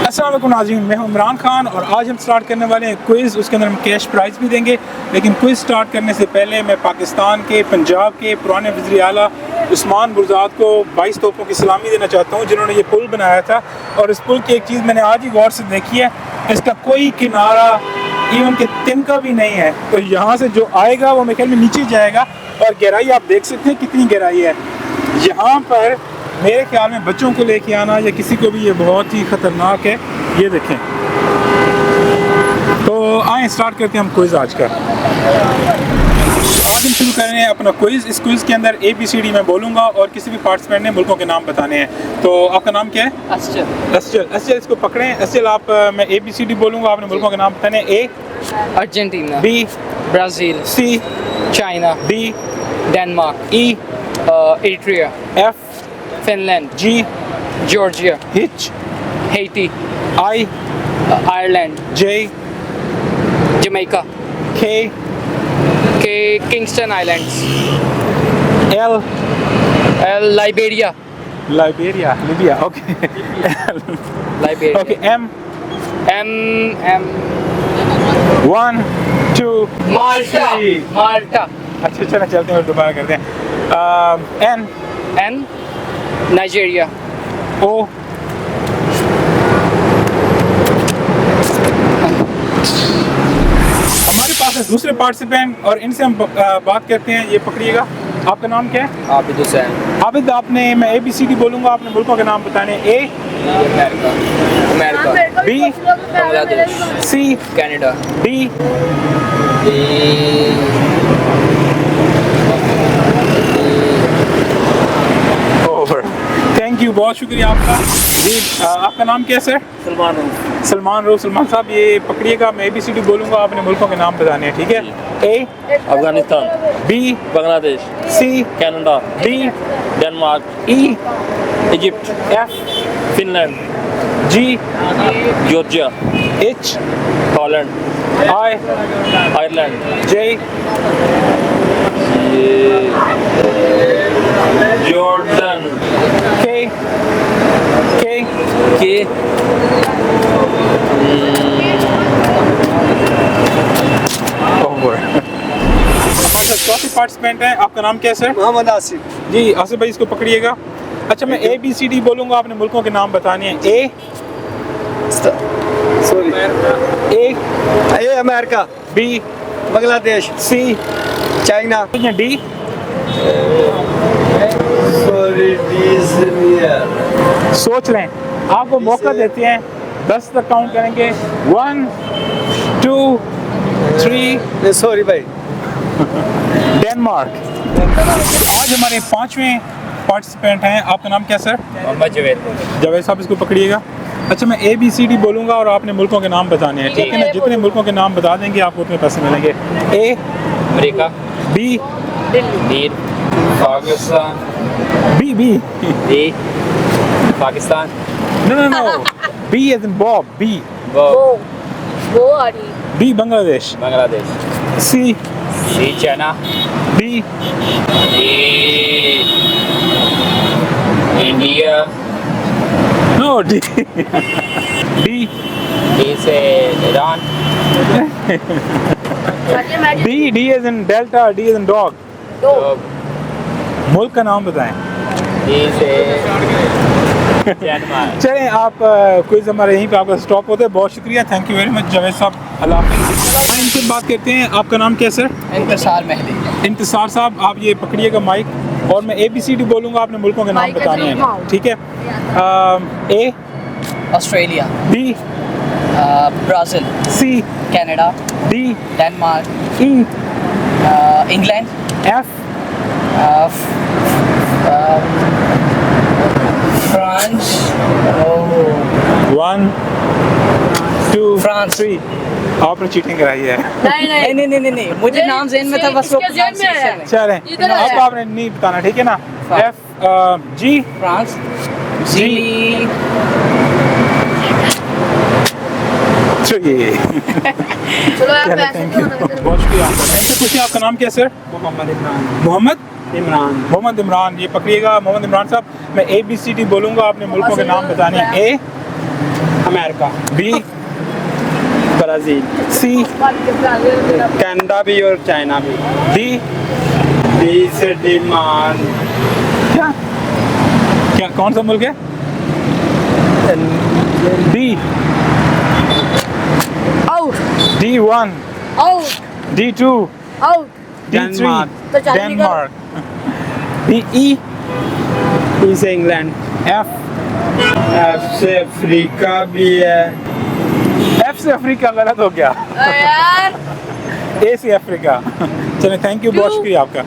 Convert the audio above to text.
अस्सलाम वालेकुम नाज़रीन, मैं हूं इमरान खान और आज हम स्टार्ट करने वाले हैं क्विज़। उसके अंदर हम कैश प्राइज़ भी देंगे, लेकिन क्विज़ स्टार्ट करने से पहले मैं पाकिस्तान के पंजाब के पुराने वज़ीर आला उस्मान बुरज़ाद को 22 तोपों की सलामी देना चाहता हूं, जिन्होंने ये पुल बनाया था। और इस पुल की एक चीज़ मैंने आज ही गौर से देखी है, इसका कोई किनारा इवन के तिनका भी नहीं है। तो यहाँ से जो आएगा वो मेरे ख्याल में नीचे जाएगा, और गहराई आप देख सकते हैं कितनी गहराई है। यहाँ पर मेरे ख्याल में बच्चों को लेके आना या किसी को भी ये बहुत ही ख़तरनाक है। ये देखें, तो आए स्टार्ट करते हैं हम क्विज़ आज का। आज हम शुरू कर रहे हैं अपना क्विज़। इस क्विज़ के अंदर ABCD मैं बोलूँगा और किसी भी पार्टिसिपेंट ने मुल्कों के नाम बताने हैं। तो आपका नाम क्या है? असजल। इसको पकड़ें। असजल, आप मैं ABCD बोलूँगा, आपने मुल्कों के नाम बताने हैं। A Argentina, B Brazil, C China, D Denmark, E Eritrea, F Finland, G Georgia, H Haiti, I Ireland, J Jamaica, K Kingston islands, L Liberia, Libya, okay. Liberia, Okay, M M 1 2 Malta, अच्छा चलो चलते हैं और दोबारा करते हैं। N Nigeria, O हमारे पास है दूसरे पार्टिसिपेंट और इनसे हम बात करते हैं। ये पकड़िएगा, आपका नाम क्या है? आबिद हुसैन, आबिद, आपने मैं ABCD बोलूँगा, आपने मुल्कों के नाम बताने हैं। A America, B Bangladesh, C Canada, D over. Thank you, बहुत शुक्रिया आपका जी। आपका नाम क्या है सर? सलमान रूफ। सलमान साहब, ये पकड़िएगा, मैं ABCD बोलूँगा, आपने मुल्कों के नाम बताने हैं, ठीक है? A Afghanistan, B Bangladesh, C Canada, D Denmark, E Egypt, F Finland, G Georgia, H Holland, I Ireland, J Jordan, K के ओवर। हमारे साथ चौथे पार्टिसिपेंट हैं, आपका नाम क्या है सर? मोहम्मद आसिफ। जी आसिफ भाई, इसको पकड़िएगा। अच्छा, मैं ABCD बोलूँगा, आपने मुल्कों के नाम बताने हैं। A sorry, A America, B Bangladesh, C China, D sorry, सोच लें, आपको मौका देते हैं, 10 तक काउंट करेंगे। 1 2 3 सॉरी भाई, डेनमार्क। आज हमारे 5वें पार्टिसिपेंट हैं, आपका नाम क्या सर? मोहम्मद जावेद साहब, इसको पकड़िएगा। अच्छा, मैं ABCD बोलूँगा और आपने मुल्कों के नाम बताने हैं, ठीक है ना? जितने मुल्कों के नाम बता देंगे आपको उतने पैसे मिलेंगे। A America, B Delhi, Pakistan, B Pakistan, No B as in Bob, B B Bangladesh, Bangladesh, C China, D India, No D D से Iran, D as in Delta, D as in dog। मुल्क का नाम बताएं। से डेनमार्क। चलें, आप क्विज़ हमारे यहीं पे आपका स्टॉप होता है। बहुत शुक्रिया, thank you very much Javed साहब। अल्लाह हाफ़िज़। इनसे बात करते हैं, आपका नाम क्या है सर? इंतसार मेहदी, इंतसार साहब, आप ये पकड़िएगा माइक, और मैं ABCD बोलूँगा, आपने मुल्कों के नाम बताने हैं, ठीक है? A Australia, B Brazil, C Canada, D Denmark, E England, F France, 1 2 France. 3 आपने चीटिंग कराई है। नहीं, मुझे नाम ज़हन में था, बस वो pronunciation में। चलें, अब आपने नहीं बताना, ठीक है ना? F G फ्रांस, G 3 चलो यार, पैसे थैंक दो यू, ना मेरे बहुत शुक्रिया आपका। Thank you. पूछिए, आपका नाम क्या है सर? मोहम्मद इमरान। ये पकड़िएगा, मोहम्मद इमरान साहब, मैं ABCD बोलूँगा, आपने मुल्कों के नाम बताने हैं। A America, B, Brazil, C, Canada भी और चाइना भी। डी, डी से डिमांड क्या क्या कौन सा मुल्क है? D, out D1, out D2, out D3, Denmark. तो चाइना डेनमार्क, E, ई से इंग्लैंड, F, एफ से अफ्रीका भी है। F से अफ्रीका गलत हो गया, यार A से अफ्रीका। चलिए थैंक यू, बहुत शुक्रिया आपका।